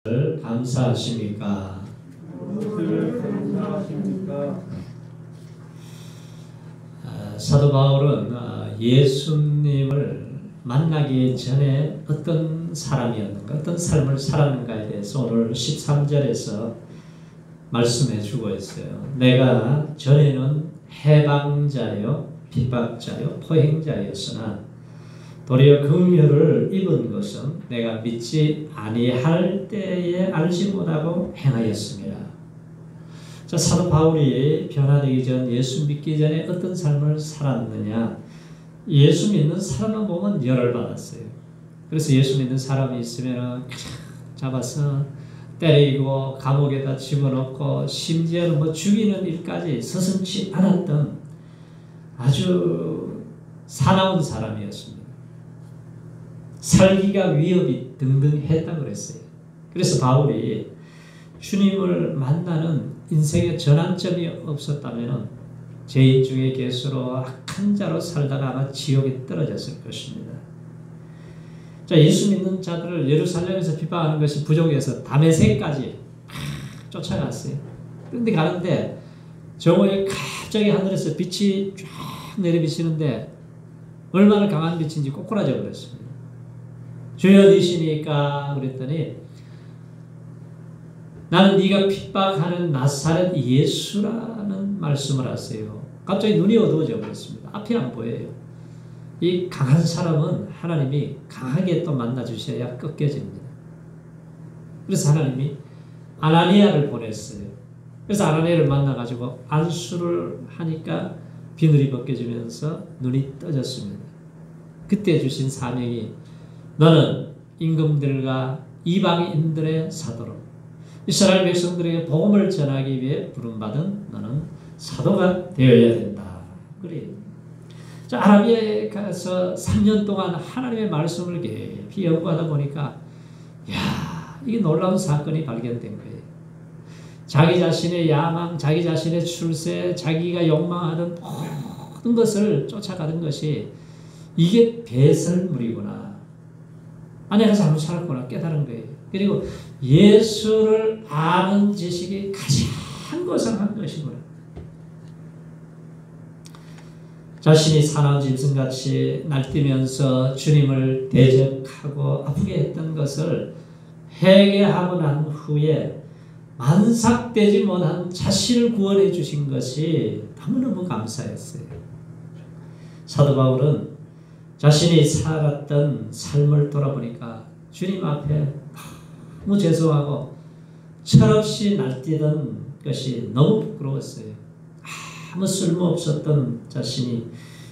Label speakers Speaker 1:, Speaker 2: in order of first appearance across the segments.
Speaker 1: 감사하십니까?
Speaker 2: 무엇을 감사하십니까?
Speaker 1: 사도 바울은 예수님을 만나기 전에 어떤 사람이었는가, 어떤 삶을 살았는가에 대해서 오늘 13절에서 말씀해 주고 있어요. 내가 전에는 해방자요, 핍박자요, 포행자였으나 도리어 긍휼을 입은 것은 내가 믿지 아니할 때에 알지 못하고 행하였습니다. 자, 사도 바울이 변화되기 전, 예수 믿기 전에 어떤 삶을 살았느냐? 예수 믿는 사람만 보면 열을 받았어요. 그래서 예수 믿는 사람이 있으면 잡아서 때리고 감옥에다 집어넣고 심지어는 죽이는 일까지 서슴지 않았던 아주 사나운 사람이었습니다. 살기가 위협이 등등했다고 그랬어요. 그래서 바울이 주님을 만나는 인생의 전환점이 없었다면 죄인 중에 괴수로 악한 자로 살다가 아마 지옥에 떨어졌을 것입니다. 자, 예수 믿는 자들을 예루살렘에서 비방하는 것이 부족해서 다메섹까지 쫓아갔어요. 그런데 가는데 정오에 갑자기 하늘에서 빛이 쫙 내려비치는데 얼마나 강한 빛인지 꼬꾸라져 버렸습니다. 주여 니시니까 그랬더니 나는 네가 핍박하는 나사렛 예수라는 말씀을 하세요. 갑자기 눈이 어두워져 버렸습니다. 앞이 안 보여요. 이 강한 사람은 하나님이 강하게 또 만나주셔야 꺾여집니다. 그래서 하나님이 아나니아를 보냈어요. 그래서 아나니아를 만나가지고 안수를 하니까 비늘이 벗겨지면서 눈이 떠졌습니다. 그때 주신 사명이 너는 임금들과 이방인들의 사도로 이스라엘 백성들에게 복음을 전하기 위해 부름받은 너는 사도가 되어야 된다. 그래요. 자, 아라비아에 가서 3년 동안 하나님의 말씀을 깊이 연구하다 보니까 이게 놀라운 사건이 발견된 거예요. 자기 자신의 야망, 자기 자신의 출세, 자기가 욕망하던 모든 것을 쫓아가던 것이 이게 배설물이구나. 내가 잘못 살았구나 깨달은 거예요. 그리고 예수를 아는 지식이 가장 고상한 것이구나. 자신이 사나운 짐승같이 날뛰면서 주님을 대적하고 아프게 했던 것을 회개하고 난 후에 만삭되지 못한 자신을 구원해 주신 것이 너무너무 감사했어요. 사도 바울은 자신이 살았던 삶을 돌아보니까 주님 앞에 너무 죄송하고 철없이 날뛰던 것이 너무 부끄러웠어요. 아무 쓸모없었던 자신이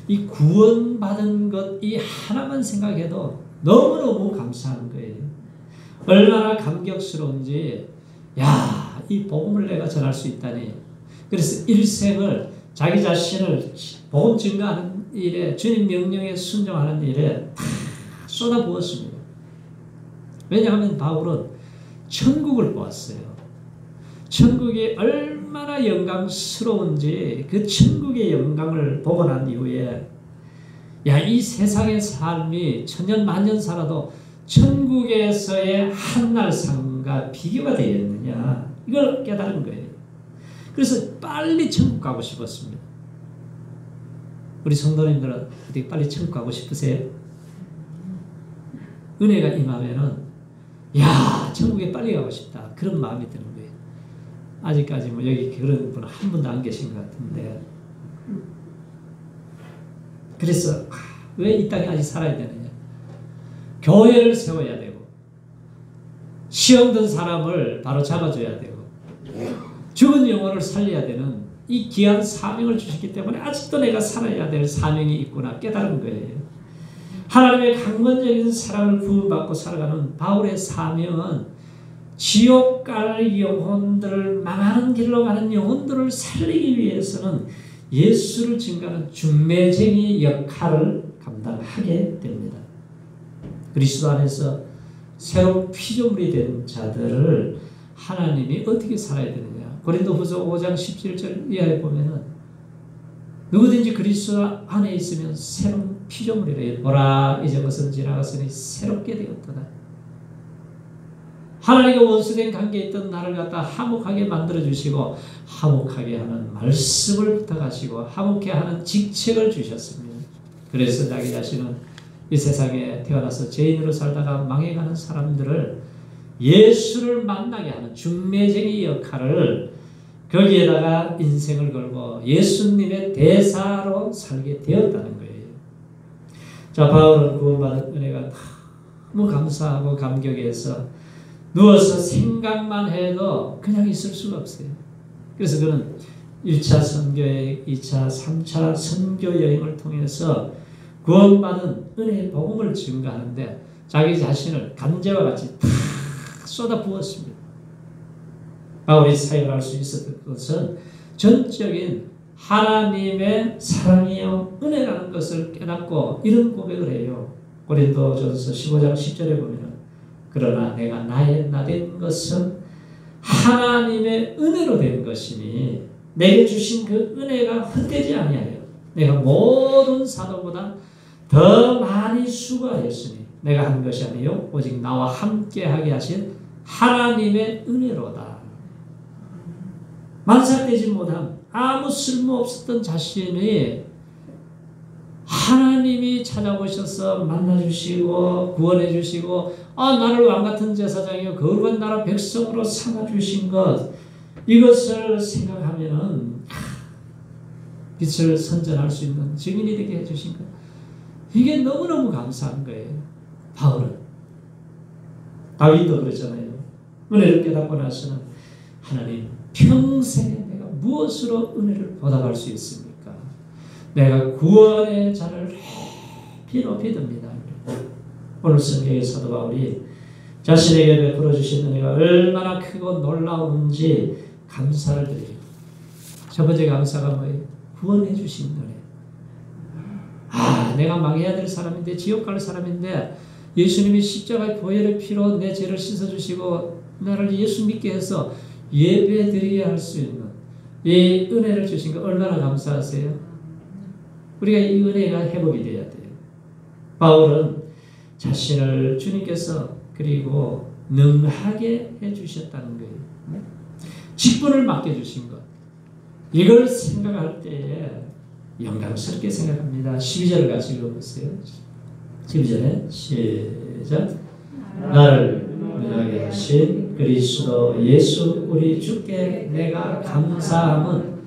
Speaker 1: 이 구원받은 것 이 하나만 생각해도 너무너무 감사한 거예요. 얼마나 감격스러운지 이 복음을 내가 전할 수 있다니. 그래서 일생을 자기 자신을 복음 증거하는 일에 주님 명령에 순종하는 일에 다 쏟아부었습니다. 왜냐하면 바울은 천국을 보았어요. 천국이 얼마나 영광스러운지 그 천국의 영광을 보고 난 이후에 이 세상의 삶이 천년 만년 살아도 천국에서의 한날 삶과 비교가 되겠느냐 이걸 깨달은 거예요. 그래서 빨리 천국 가고 싶었습니다. 우리 성도님들은 어떻게 빨리 천국 가고 싶으세요? 은혜가 임하면은 천국에 빨리 가고 싶다 그런 마음이 드는 거예요. 아직까지 여기 그런 분은 한 분도 안 계신 것 같은데 그래서 왜 이 땅에 아직 살아야 되느냐? 교회를 세워야 되고 시험 든 사람을 바로 잡아줘야 되고 죽은 영혼을 살려야 되는 이 귀한 사명을 주셨기 때문에 아직도 내가 살아야 될 사명이 있구나 깨달은 거예요. 하나님의 강권적인 사랑을 구원받고 살아가는 바울의 사명은 지옥 갈 영혼들을 망하는 길로 가는 영혼들을 살리기 위해서는 예수를 증거하는 중매쟁이 역할을 감당하게 됩니다. 그리스도 안에서 새로운 피조물이 된 자들을 하나님이 어떻게 살아야 되느냐. 고린도후서 5장 17절 이하에 보면은 누구든지 그리스도 안에 있으면 새로운 피조물이래. 보라 이제 것은 지나갔으니 새롭게 되었도다. 하나님과 원수된 관계에 있던 나를 갖다 화목하게 만들어주시고 화목하게 하는 말씀을 부탁하시고 화목해 하는 직책을 주셨습니다. 그래서 자기 자신은 이 세상에 태어나서 죄인으로 살다가 망해가는 사람들을 예수를 만나게 하는 중매쟁이 역할을 거기에다가 인생을 걸고 예수님의 대사로 살게 되었다는 거예요. 자, 바울은 구원받은 은혜가 너무 감사하고 감격해서 누워서 생각만 해도 그냥 있을 수가 없어요. 그래서 그는 1차 선교여행, 2차, 3차 선교 여행을 통해서 구원받은 은혜의 복음을 증거하는데 자기 자신을 간제와 같이 다 쏟아 부었습니다. 바울이 사역을 할 수 있었던 것은 전적인 하나님의 사랑이요 은혜라는 것을 깨닫고 이런 고백을 해요. 고린도전서 15장 10절에 보면 그러나 내가 나의 나 된 것은 하나님의 은혜로 된 것이니 내게 주신 그 은혜가 헛되지 아니하여 내가 모든 사도보다 더 많이 수고하였으니 내가 한 것이 아니요 오직 나와 함께하게 하신 하나님의 은혜로다. 만삭되지 못한 아무 쓸모없었던 자신이 하나님이 찾아오셔서 만나주시고 구원해주시고 나를 왕같은 제사장이요 거룩한 나라 백성으로 삼아주신 것 이것을 생각하면은 빛을 선전할 수 있는 증인이 되게 해주신 것 이게 너무너무 감사한 거예요. 바울은 다윗도 그러잖아요. 은혜를 깨닫고 나서는 하나님 평생에 내가 무엇으로 은혜를 보답할 수 있습니까? 내가 구원의 잔을 높이 듭니다. 오늘 성경의 사도 바울이 자신에게 베풀어 주신 은혜가 얼마나 크고 놀라운지 감사를 드려요. 첫 번째 감사가 뭐예요? 구원해 주신 은혜. 내가 망해야 될 사람인데 지옥 갈 사람인데 예수님이 십자가의 보혈의 피로 내 죄를 씻어주시고 나를 예수 믿게 해서 예배 드리게 할 수 있는 이 은혜를 주신 거 얼마나 감사하세요? 우리가 이 은혜가 회복이 되어야 돼요. 바울은 자신을 주님께서 그리고 능하게 해주셨다는 거예요. 직분을 맡겨주신 것 이걸 생각할 때에 영광스럽게 생각합니다. 12절을 같이 읽어보세요. 12절에 시작. 나를 능하게 하신 그리스도 예수 우리 주께 내가 감사함은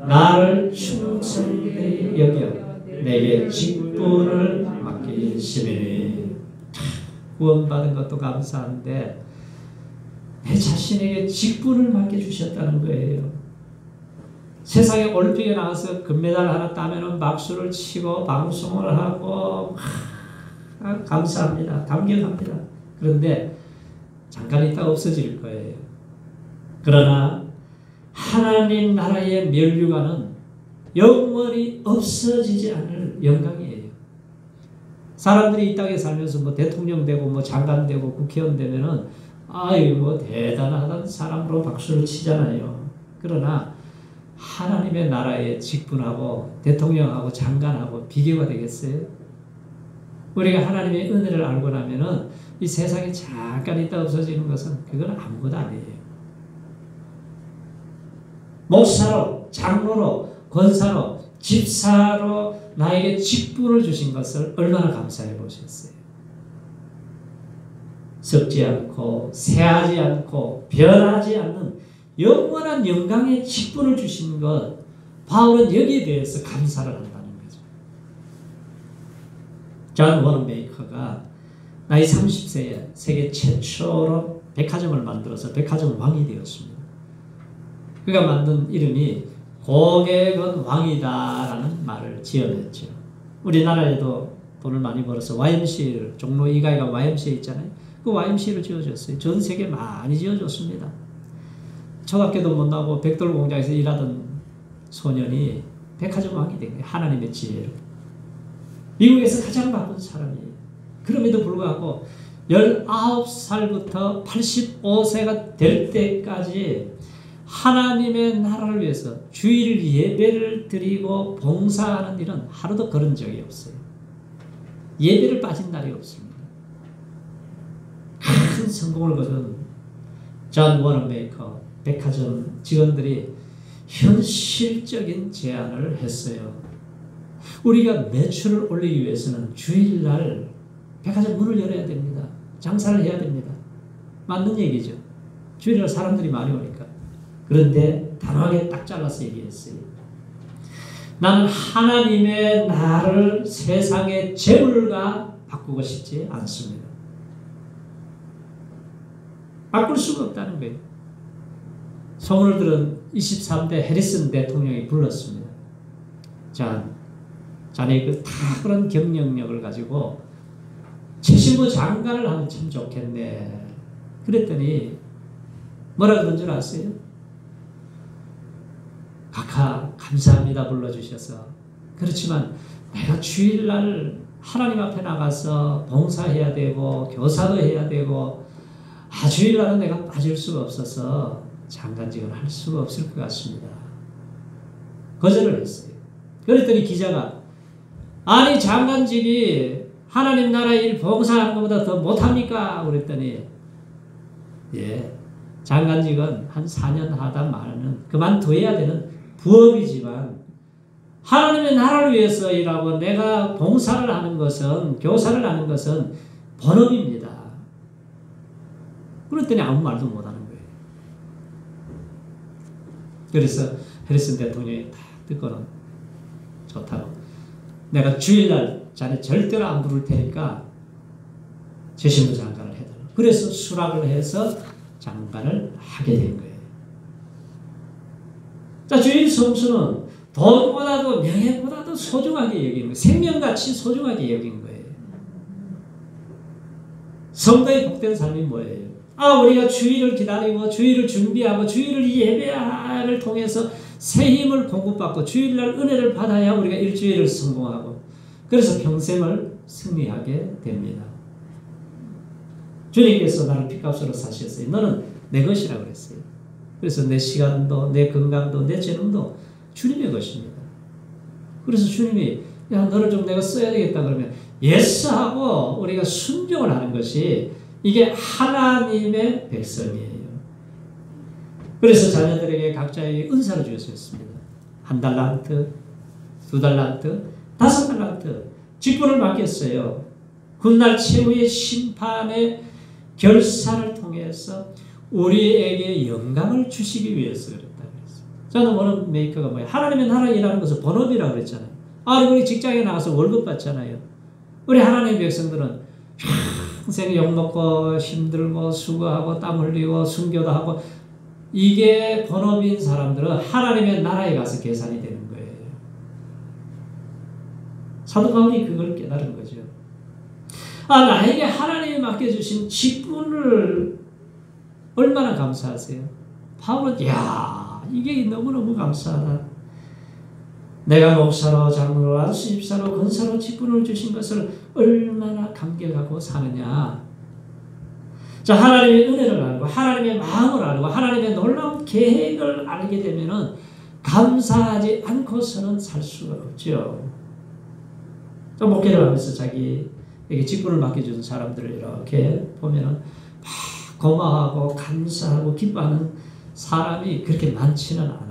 Speaker 1: 나를 충성되이 여겨 내게 직분을 맡기심이니. 구원받은 것도 감사한데 내 자신에게 직분을 맡겨주셨다는 거예요. 세상에 올림픽에 나가서 금메달 하나 따면 박수를 치고 방송을 하고 감사합니다. 감격합니다. 그런데 잠깐 있다 없어질 거예요. 그러나 하나님 나라의 면류관은 영원히 없어지지 않을 영광이에요. 사람들이 이 땅에 살면서 뭐 대통령 되고 뭐 장관 되고 국회의원 되면은 뭐 대단하다는 사람으로 박수를 치잖아요. 그러나 하나님의 나라의 직분하고 대통령하고 장관하고 비교가 되겠어요? 우리가 하나님의 은혜를 알고 나면은 이 세상에 잠깐 있다 없어지는 것은 그건 아무것도 아니에요. 목사로, 장로로, 권사로, 집사로 나에게 직분을 주신 것을 얼마나 감사해 보셨어요. 썩지 않고 새하지 않고 변하지 않는 영원한 영광의 직분을 주신 것, 바울은 여기에 대해서 감사를 한다는 거죠. 존 워너메이커가 나이 30세에 세계 최초로 백화점을 만들어서 백화점 왕이 되었습니다. 그가 만든 이름이 고객은 왕이다라는 말을 지어냈죠. 우리나라에도 돈을 많이 벌어서 YMCA를, 종로 이가이가 YMCA 있잖아요. 그 YMCA를 지어줬어요. 전 세계 많이 지어줬습니다. 초등학교도 못 나오고 백돌 공장에서 일하던 소년이 백화점 왕이 된 거예요. 하나님의 지혜로. 미국에서 가장 바쁜 사람이에요. 그럼에도 불구하고 19살부터 85세가 될 때까지 하나님의 나라를 위해서 주일 예배를 드리고 봉사하는 일은 하루도 그런 적이 없어요. 예배를 빠진 날이 없습니다. 큰 성공을 거둔 존 워너메이커 백화점 직원들이 현실적인 제안을 했어요. 우리가 매출을 올리기 위해서는 주일날 백화점 문을 열어야 됩니다. 장사를 해야 됩니다. 맞는 얘기죠. 주일날 사람들이 많이 오니까. 그런데 단호하게 딱 잘라서 얘기했어요. 나는 하나님의 나를 세상의 재물과 바꾸고 싶지 않습니다. 바꿀 수가 없다는 거예요. 소문을 들은 23대 해리슨 대통령이 불렀습니다. 자네 그 탁월한 경영력을 가지고 최신부 장관을 하면 참 좋겠네. 그랬더니 뭐라 그런 줄 아세요? 각하 감사합니다 불러주셔서. 그렇지만 내가 주일날 하나님 앞에 나가서 봉사해야 되고 교사도 해야 되고 주일날은 내가 빠질 수가 없어서 장관직을 할 수가 없을 것 같습니다. 거절을 했어요. 그랬더니 기자가 아니 장관직이 하나님 나라 일 봉사하는 것보다 더 못합니까? 그랬더니 예, 장관직은 한 4년 하다 말는 그만둬야 되는 부업이지만 하나님의 나라를 위해서 일하고 내가 봉사를 하는 것은 교사를 하는 것은 본업입니다. 그랬더니 아무 말도 못하는 거예요. 그래서 해리슨 대통령이 딱 듣고는 좋다고 내가 주일날 자네 절대로 안 부를 테니까 재신부 장관을 해달라. 그래서 수락을 해서 장관을 하게 된 거예요. 자, 주일 성수는 돈보다도 명예보다도 소중하게 여긴 거예요. 생명같이 소중하게 여긴 거예요. 성도의 복된 삶이 뭐예요? 우리가 주일을 기다리고 주일을 준비하고 주일을 예배를 통해서 새 힘을 공급받고 주일날 은혜를 받아야 우리가 일주일을 성공하고 그래서 평생을 승리하게 됩니다. 주님께서 나를 피값으로 사셨어요. 너는 내 것이라고 그랬어요. 그래서 내 시간도 내 건강도 내 재능도 주님의 것입니다. 그래서 주님이 야 너를 좀 내가 써야 되겠다 그러면 예스하고 우리가 순종을 하는 것이 이게 하나님의 백성이에요. 그래서 자녀들에게 각자의 은사를 주셨습니다. 1달란트, 2달란트, 5달란트 직분을 맡겼어요. 훗날 최후의 심판의 결산을 통해서 우리에게 영광을 주시기 위해서 그랬다 그랬어요. 저는 워너메이커가 뭐예요? 하나님의 나라 일하는 것을 본업이라고 그랬잖아요. 우리 직장에 나가서 월급 받잖아요. 우리 하나님의 백성들은 평생 욕먹고 힘들고 수고하고 땀 흘리고 순교도 하고 이게 본업인 사람들은 하나님의 나라에 가서 계산이 되는 거예요. 사도 바울이 그걸 깨달은 거죠. 나에게 하나님이 맡겨주신 직분을 얼마나 감사하세요? 바울은 이게 너무너무 감사하다. 내가 목사로 장로로 안수집사로 권사로 직분을 주신 것을 얼마나 감격하고 사느냐. 자, 하나님의 은혜를 알고 하나님의 마음을 알고 하나님의 놀라운 계획을 알게 되면은 감사하지 않고서는 살 수가 없죠. 또 목회를 하면서 자기에게 직분을 맡겨준 사람들을 이렇게 보면은 고마워하고 감사하고 기뻐하는 사람이 그렇게 많지는 않아요.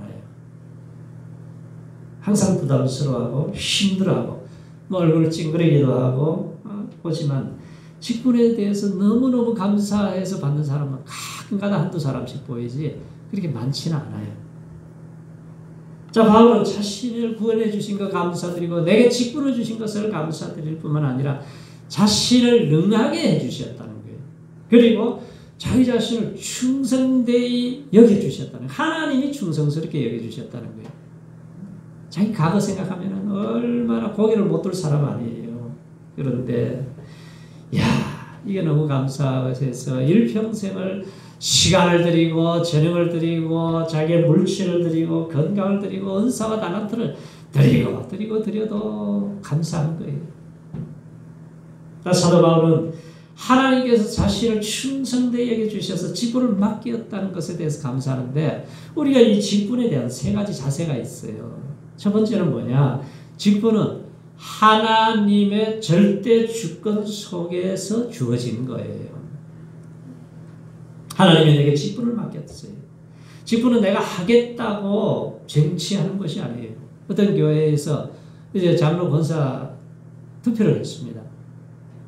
Speaker 1: 항상 부담스러워하고 힘들어하고 얼굴을 찡그리기도 하고 보지만 직분에 대해서 너무너무 감사해서 받는 사람은 가끔가다 한두 사람씩 보이지 그렇게 많지는 않아요. 자, 바울은 자신을 구원해 주신 것 감사드리고 내게 직분을 주신 것을 감사드릴 뿐만 아니라 자신을 능하게 해주셨다는 거예요. 그리고 자기 자신을 충성되이 여겨주셨다는 거예요. 하나님이 충성스럽게 여겨주셨다는 거예요. 자기 과거 생각하면 얼마나 고개를 못 들 사람 아니에요. 그런데 이게 너무 감사해서 일평생을 시간을 드리고 재능을 드리고 자기의 물질을 드리고 건강을 드리고 은사와 달란트를 드려도 감사한 거예요. 사도 바울은 하나님께서 자신을 충성되게 여겨주셔서 직분을 맡겼다는 것에 대해서 감사하는데 우리가 이 직분에 대한 3가지 자세가 있어요. 첫 번째는 뭐냐? 직분은 하나님의 절대 주권 속에서 주어진 거예요. 하나님이 내게 직분을 맡겼어요. 직분은 내가 하겠다고 쟁취하는 것이 아니에요. 어떤 교회에서 이제 장로 권사 투표를 했습니다.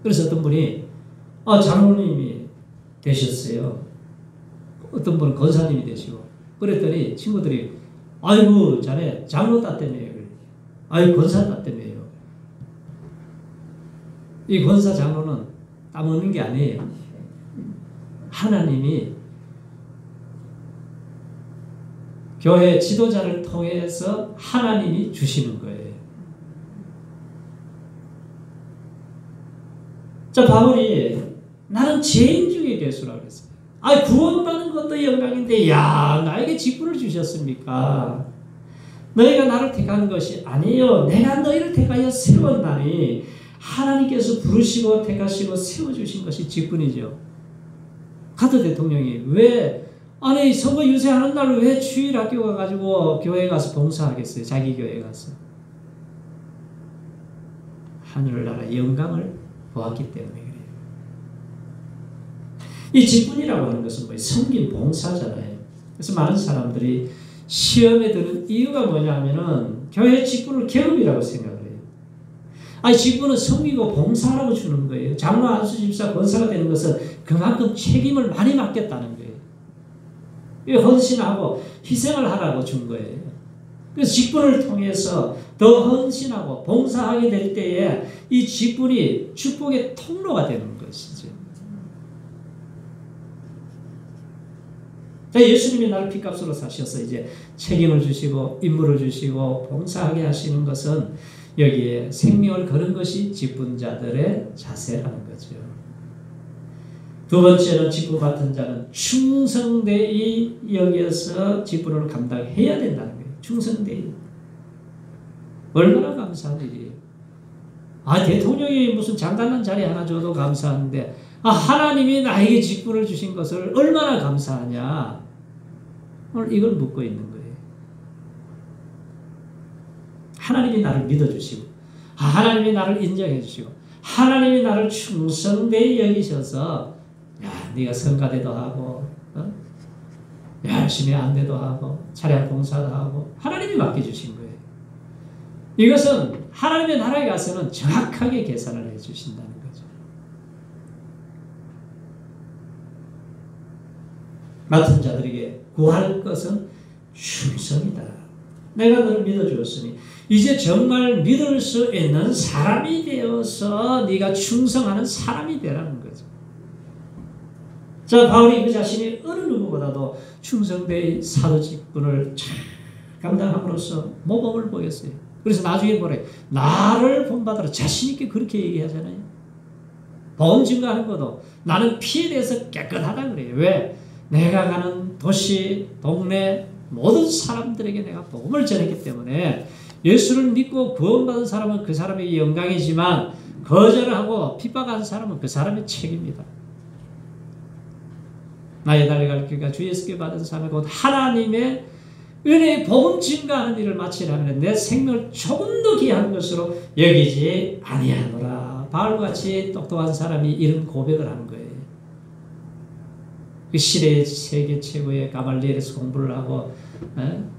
Speaker 1: 그래서 어떤 분이 장로님이 되셨어요. 어떤 분은 권사님이 되시고 그랬더니 친구들이 아이고 자네 장로 따때매요. 아이고 권사 따때매요. 이 권사 장로는 따먹는 게 아니에요. 하나님이 교회 지도자를 통해서 하나님이 주시는 거예요. 자, 바울이 나는 죄인 중에 괴수라고 그랬어요. 구원받는 것도 영광인데 나에게 직분을 주셨습니까? 너희가 나를 택한 것이 아니요 내가 너희를 택하여 세웠나니 하나님께서 부르시고 택하시고 세워주신 것이 직분이죠. 카터 대통령이 선거 유세하는 날 왜 주일학교 가가지고 교회에 가서 봉사하겠어요? 자기 교회에 가서. 하늘나라 영광을 보았기 때문에 그래요. 이 직분이라고 하는 것은 뭐예요? 섬긴 봉사잖아요. 그래서 많은 사람들이 시험에 드는 이유가 뭐냐면은 교회 직분을 계급이라고 생각을 해요. 직분은 섬기고 봉사라고 주는 거예요. 장로, 안수, 집사, 권사가 되는 것은 그만큼 책임을 많이 맡겼다는 거예요. 헌신하고 희생을 하라고 준 거예요. 그래서 직분을 통해서 더 헌신하고 봉사하게 될 때에 이 직분이 축복의 통로가 되는 것이죠. 예수님이 나를 피값으로 사셔서 이제 책임을 주시고 임무를 주시고 봉사하게 하시는 것은 여기에 생명을 거는 것이 직분자들의 자세라는 거죠. 두 번째는 직분 맡은 자는 충성되이 여기에서 직분을 감당해야 된다는 거예요. 충성되이. 얼마나 감사한 일이에요. 대통령이 무슨 장단난 자리 하나 줘도 감사한데 하나님이 나에게 직분을 주신 것을 얼마나 감사하냐. 오늘 이걸 묻고 있는 거예요. 하나님이 나를 믿어주시고 하나님이 나를 인정해주시고 하나님이 나를 충성되이 여기셔서 네가 성가대도 하고 열심히 안대도 하고 차량 봉사도 하고 하나님이 맡겨주신 거예요. 이것은 하나님의 나라에 가서는 정확하게 계산을 해주신다는 거죠. 맡은 자들에게 구할 것은 충성이다. 내가 너를 믿어주었으니 이제 정말 믿을 수 있는 사람이 되어서 네가 충성하는 사람이 되라는 거죠. 자, 바울이 그 자신이 어느 누구보다도 충성되이 사도 직분을 잘 감당함으로써 모범을 보였어요. 그래서 나중에 뭐래? 나를 본받으라. 자신 있게 그렇게 얘기하잖아요. 보험 증거하는 것도 나는 피에 대해서 깨끗하다 그래요. 왜? 내가 가는 도시, 동네 모든 사람들에게 내가 복음을 전했기 때문에 예수를 믿고 구원받은 사람은 그 사람의 영광이지만 거절하고 핍박한 사람은 그 사람의 책임이다. 나의 달려갈 길과 주 예수께 받은 삶이 곧 하나님의 은혜의 복음 증거하는 일을 마치려면 내 생명을 조금 더 귀한 것으로 여기지 아니하노라. 바울같이 똑똑한 사람이 이런 고백을 하는 거예요. 그 시대의 세계 최고의 가말리엘에서 공부를 하고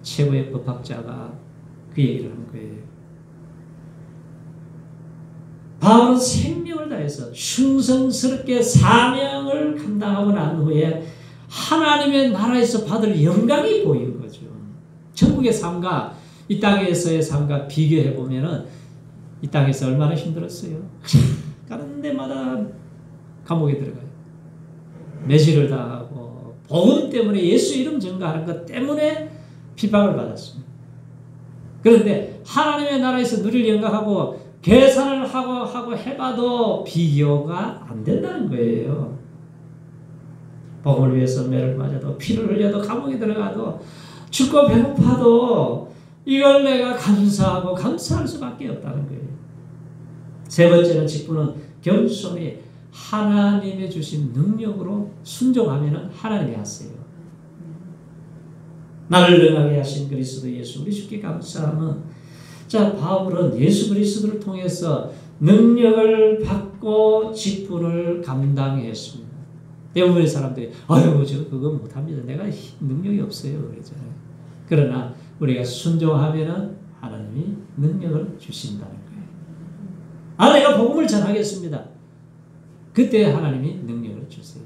Speaker 1: 최고의 법학자가 그 얘기를 하는 거예요. 바울은 생명을 다해서 충성스럽게 사명을 감당하고 난 후에 하나님의 나라에서 받을 영광이 보인 거죠. 천국의 삶과 이 땅에서의 삶과 비교해 보면은 이 땅에서 얼마나 힘들었어요. 가는 데마다 감옥에 들어가요. 매질을 당하고 복음 때문에 예수 이름 증거하는 것 때문에 핍박을 받았습니다. 그런데 하나님의 나라에서 누릴 영광하고 계산을 하고 해봐도 비교가 안 된다는 거예요. 복음을 위해서 매를 맞아도 피를 흘려도 감옥에 들어가도 춥고 배고파도 이걸 내가 감사하고 감사할 수밖에 없다는 거예요. 세 번째는 직분은 겸손히 하나님의 주신 능력으로 순종하면 하나님이 하세요. 나를 능하게 하신 그리스도 예수 우리 주께 감사하면 자, 바울은 예수 그리스도를 통해서 능력을 받고 직분을 감당했습니다. 대부분의 사람들이 아유 저 그거 못합니다. 내가 능력이 없어요. 그러잖아요. 그러나 우리가 순종하면은 하나님이 능력을 주신다는 거예요. 아 내가 복음을 전하겠습니다. 그때 하나님이 능력을 주세요.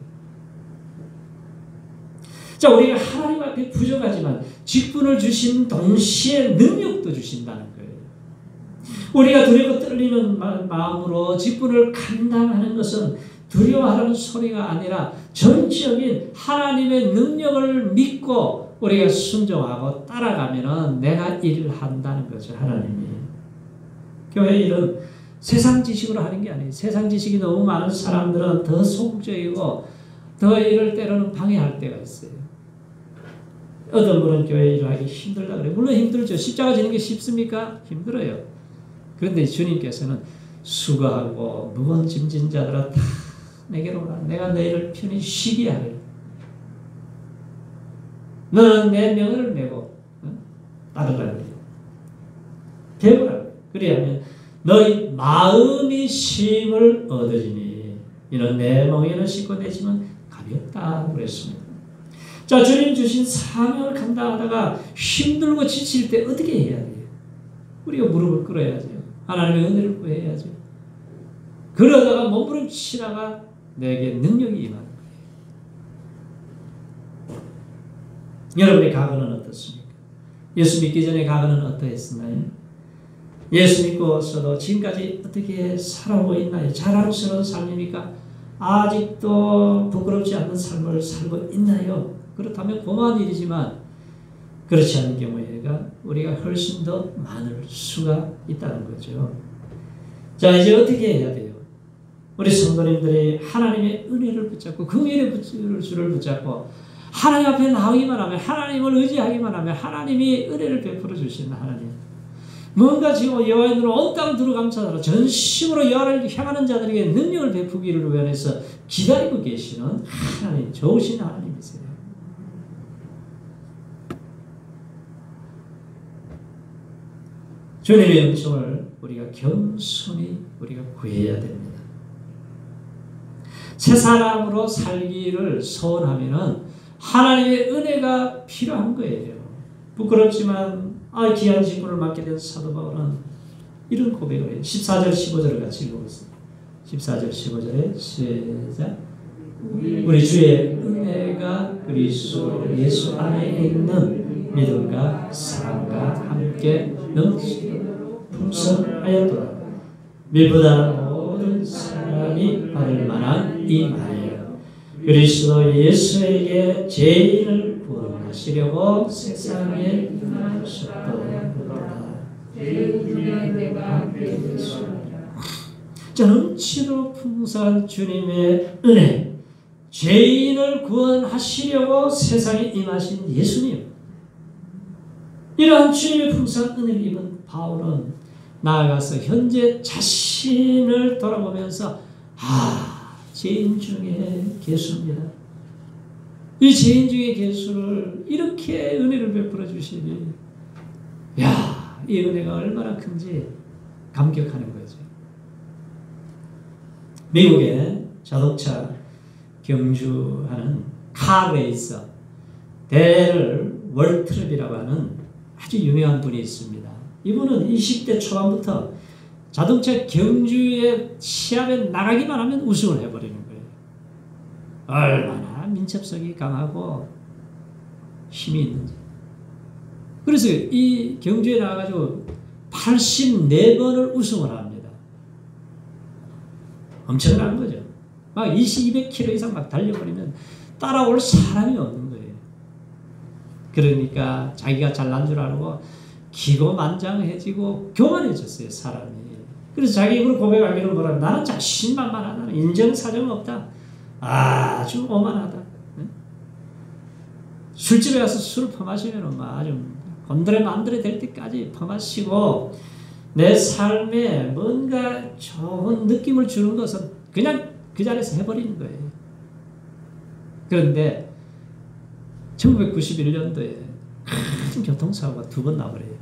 Speaker 1: 자 우리가 하나님 앞에 부족하지만 직분을 주신 동시에 능력도 주신다는 거예요. 우리가 두렵고 떨리는 마음으로 직분을 감당하는 것은 두려워하는 소리가 아니라 전적인 하나님의 능력을 믿고 우리가 순종하고 따라가면은 내가 일을 한다는 거죠. 하나님이. 교회 일은 세상 지식으로 하는 게 아니에요. 세상 지식이 너무 많은 사람들은 더 소극적이고 더 일을 때로는 방해할 때가 있어요. 어떤 분은 교회 일을 하기 힘들다 그래요. 물론 힘들죠. 십자가 지는 게 쉽습니까? 힘들어요. 그런데 주님께서는 수고하고 무거운 짐진 자들아 다 내게로 오라. 내가 너희를 편히 쉬게 하리라. 너는 내 명을 메고 따르라. 배우라. 그리하면 너희 마음이 쉼을 얻으리니 이는 내 멍에는 싣고 내 짐은 가볍다 그랬습니다. 자, 주님 주신 사명을 감당하다가 힘들고 지칠 때 어떻게 해야 돼요? 우리가 무릎을 꿇어야죠. 하나님의 은혜를 구해야죠. 그러다가 몸부림치다가 내게 능력이 임하는 거예요. 여러분의 과거는 어떻습니까? 예수 믿기 전에 과거는 어떠했었나요? 예수 믿고서도 지금까지 어떻게 살아오고 있나요? 자랑스러운 삶입니까? 아직도 부끄럽지 않는 삶을 살고 있나요? 그렇다면 고마운 일이지만 그렇지 않은 경우에가 우리가 훨씬 더 많을 수가 있다는 거죠. 자, 이제 어떻게 해야 돼요? 우리 성도님들이 하나님의 은혜를 붙잡고 긍휼의 줄을 붙잡고 하나님 앞에 나오기만 하면 하나님을 의지하기만 하면 하나님이 은혜를 베풀어 주시는 하나님. 뭔가 지금 여호와의 눈을 온 땅을 두루감싸더라 전심으로 여호와를 향하는 자들에게 능력을 베푸기를 위해서 기다리고 계시는 하나님, 좋으신 하나님이세요. 주님의 은총을 우리가 겸손히 우리가 구해야 됩니다. 새 사람으로 살기를 소원하면은 하나님의 은혜가 필요한 거예요. 부끄럽지만 귀한 직분을 맡게 된 사도 바울은 이런 고백을 해요. 14절 15절을 같이 읽어보겠습니다. 14절 15절에 시작. 우리 주의 은혜가 그리스도 예수 안에 있는 믿음과 사랑과 함께 넘치도록 풍성하였도다. 밀보다 모든 사람이 받을 만한 이 말이에요. 그리스도 예수에게 죄인을 구원하시려고 세상에 임하셨도다. 자, 넘치도록 풍성한 주님의 은혜, 죄인을 구원하시려고 세상에 임하신 예수님. 이러한 주님의 풍성한 은혜를 입은 바울은 나아가서 현재 자신을 돌아보면서 죄인 중에 개수입니다. 이 죄인 중에 개수를 이렇게 은혜를 베풀어 주시니 이 은혜가 얼마나 큰지 감격하는 거죠. 미국의 자동차 경주하는 카레이서 델 월트랩이라고 하는 아주 유명한 분이 있습니다. 이분은 20대 초반부터 자동차 경주의 시합에 나가기만 하면 우승을 해버리는 거예요. 얼마나 민첩성이 강하고 힘이 있는지. 그래서 이 경주에 나가가지고 84번을 우승을 합니다. 엄청난 거죠. 막 200km 이상 막 달려버리면 따라올 사람이 없는 거예요. 그러니까 자기가 잘난 줄 알고 기고만장해지고 교만해졌어요, 사람이. 그래서 자기 입으로 고백하기는 뭐라, 나는 자신만만하다, 인정사정 없다, 아주 오만하다. 술집에 가서 술을 퍼마시면 아주 곤드레 만드레 될 때까지 퍼마시고 내 삶에 뭔가 좋은 느낌을 주는 것은 그냥 그 자리에서 해버리는 거예요. 그런데 1991년도에 큰 교통사고가 2번 나버려요.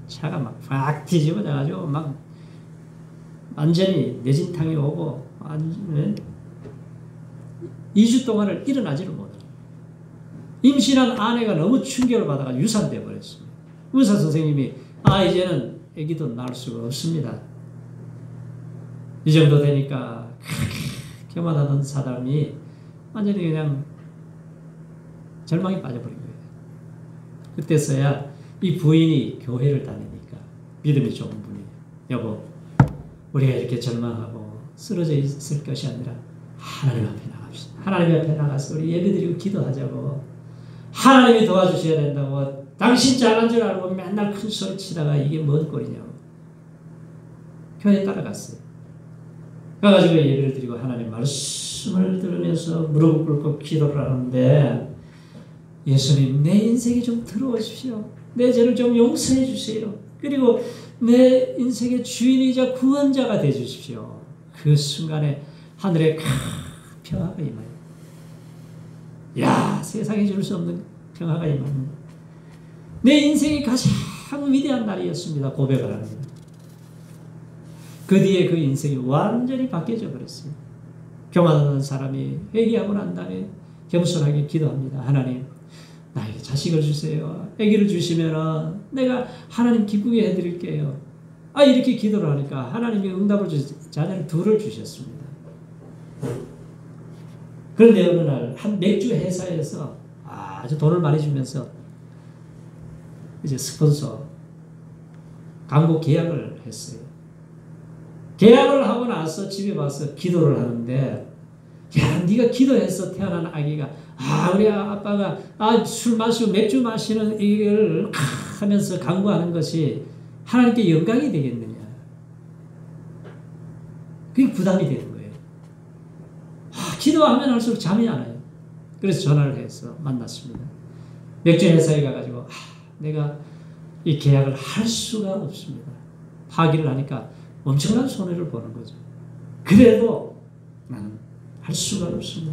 Speaker 1: 차가 막 팍 뒤집어져가지고 막 완전히 내진탕이 오고 2주 동안을 일어나지를 못해요. 임신한 아내가 너무 충격을 받아가 유산돼 버렸습니다. 의사 선생님이 이제는 아기도 낳을 수가 없습니다. 이 정도 되니까 교만하던 사람이 완전히 그냥 절망에 빠져버린 거예요. 그때서야 이 부인이 교회를 다니니까 믿음이 좋은 분이에요. 여보, 우리가 이렇게 절망하고 쓰러져 있을 것이 아니라 하나님 앞에 나갑시다. 하나님 앞에 나가서 우리 예배드리고 기도하자고. 하나님이 도와주셔야 된다고. 당신 잘난 줄 알고 맨날 큰 소리 치다가 이게 뭔 꼴이냐고. 교회에 따라갔어요. 가가지고 예배를 드리고 하나님 말씀을 들으면서 무릎을 꿇고 기도를 하는데, 예수님, 내 인생에 좀 들어오십시오. 내 죄를 좀 용서해 주세요. 그리고 내 인생의 주인이자 구원자가 되어 주십시오. 그 순간에 하늘에 큰 평화가 임해요. 야, 세상에 줄 수 없는 평화가 임합니다. 내 인생이 가장 위대한 날이었습니다. 고백을 합니다. 그 뒤에 그 인생이 완전히 바뀌어져 버렸어요. 교만하는 사람이 회개하고 난 다음에 겸손하게 기도합니다. 하나님, 나에게 자식을 주세요. 아기를 주시면 내가 하나님 기쁘게 해드릴게요. 이렇게 기도를 하니까 하나님이 응답을 주셔서 자녀를 둘을 주셨습니다. 그런데 어느 날 한 맥주 회사에서 아주 돈을 많이 주면서 이제 스폰서 광고 계약을 했어요. 계약을 하고 나서 집에 와서 기도를 하는데, 야, 네가 기도해서 태어난 아기가 우리 아빠가 술 마시고 맥주 마시는 이걸 하면서 강구하는 것이 하나님께 영광이 되겠느냐. 그게 부담이 되는 거예요. 기도하면 할수록 잠이 안 와요. 그래서 전화를 해서 만났습니다. 맥주 회사에 가가지고 내가 이 계약을 할 수가 없습니다. 파기를 하니까 엄청난 손해를 보는 거죠. 그래도 나는 할 수가 없습니다.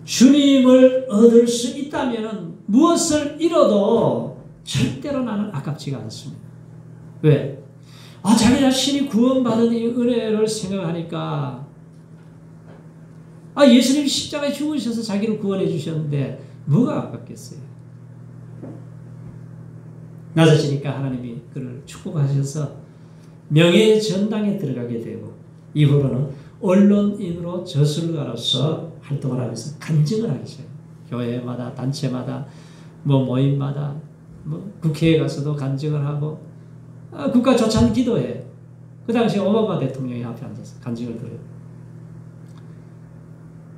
Speaker 1: 주님을 얻을 수 있다면 무엇을 잃어도 절대로 나는 아깝지가 않습니다. 왜? 자기 자신이 구원받은 이 은혜를 생각하니까 예수님이 십자가에 죽으셔서 자기를 구원해 주셨는데 뭐가 아깝겠어요? 낮아지니까 하나님이 그를 축복하셔서 명예의 전당에 들어가게 되고, 이후로는 언론인으로 저술가로서 활동을 하면서 간증을 하기 시작해요. 교회마다, 단체마다, 모임마다, 국회에 가서도 간증을 하고, 국가 조찬 기도해. 그 당시에 오바마 대통령이 앞에 앉아서 간증을 들어요.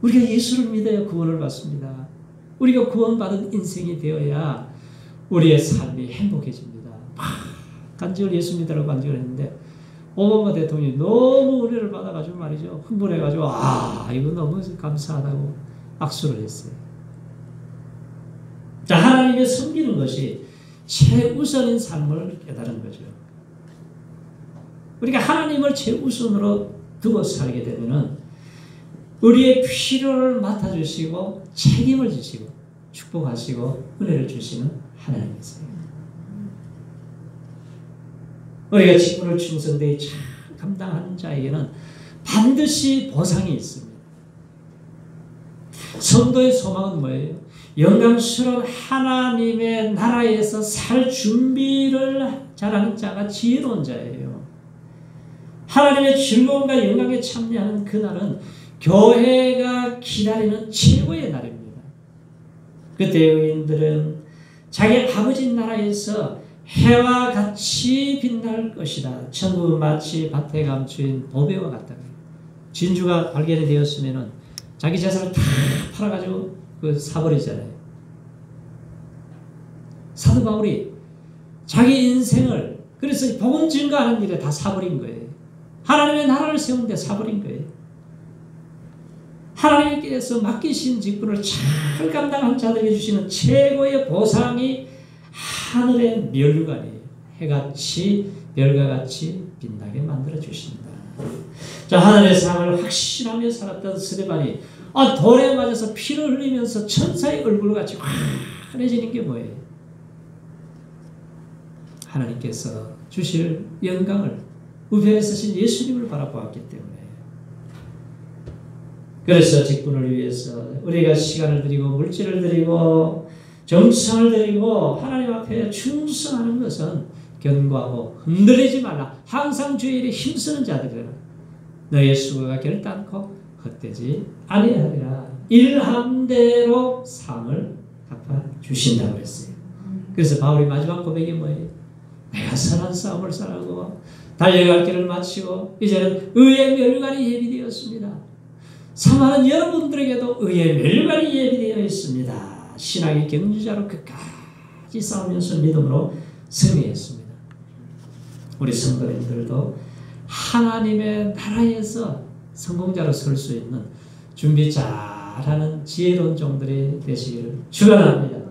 Speaker 1: 우리가 예수를 믿어야 구원을 받습니다. 우리가 구원받은 인생이 되어야 우리의 삶이 행복해집니다. 간증을 예수 믿으라고 간증을 했는데, 오바마 대통령이 너무 은혜를 받아가지고 말이죠. 흥분해가지고 이거 너무 감사하다고 악수를 했어요. 자, 하나님의 섬기는 것이 최우선인 삶을 깨달은 거죠. 우리가 하나님을 최우선으로 두고 살게 되면은 우리의 필요를 맡아주시고 책임을 지시고 축복하시고 은혜를 주시는 하나님이세요. 우리가 직분을 충성되이 잘 감당하는 자에게는 반드시 보상이 있습니다. 성도의 소망은 뭐예요? 영광스러운 하나님의 나라에서 살 준비를 잘하는 자가 지혜로운 자예요. 하나님의 즐거움과 영광에 참여하는 그날은 교회가 기다리는 최고의 날입니다. 그때 의인들은 자기 아버지 나라에서 해와 같이 빛날 것이다. 천국은 마치 밭에 감추인 보배와 같다. 진주가 발견이 되었으면 자기 재산을 다 팔아가지고 사버리잖아요. 사도 바울이 자기 인생을 그래서 복음 증거하는 일에 다 사버린 거예요. 하나님의 나라를 세우는데 사버린 거예요. 하나님께서 맡기신 직분을 잘 감당한 자들에게 주시는 최고의 보상이 하늘의 멸류관이에요. 해같이 별과같이 빛나게 만들어 주신다. 자, 하늘의 삶을 확신하며 살았던 스데반이 돌에 맞아서 피를 흘리면서 천사의 얼굴같이 환해지는 게 뭐예요? 하나님께서 주실 영광을 우편에 서신 예수님을 바라보았기 때문에. 그래서 직분을 위해서 우리가 시간을 드리고 물질을 드리고 정성을 드리고 하나님 앞에 충성하는 것은 견고하고 흔들리지 말라. 항상 주의 일에 힘쓰는 자들이라. 너의 수고가 결단코 헛되지 아니하리라. 일한 대로 상을 갚아주신다고 했어요. 그래서 바울이 마지막 고백이 뭐예요? 내가 선한 싸움을 싸우고 달려갈 길을 마치고 이제는 의의 멸관이 예비되었습니다. 사모하는 여러분들에게도 의의 멸관이 예비되어 있습니다. 신앙의 경주자로 끝까지 싸우면서 믿음으로 승리했습니다. 우리 성도님들도 하나님의 나라에서 성공자로 설 수 있는 준비 잘하는 지혜로운 종들이 되시기를 축원합니다.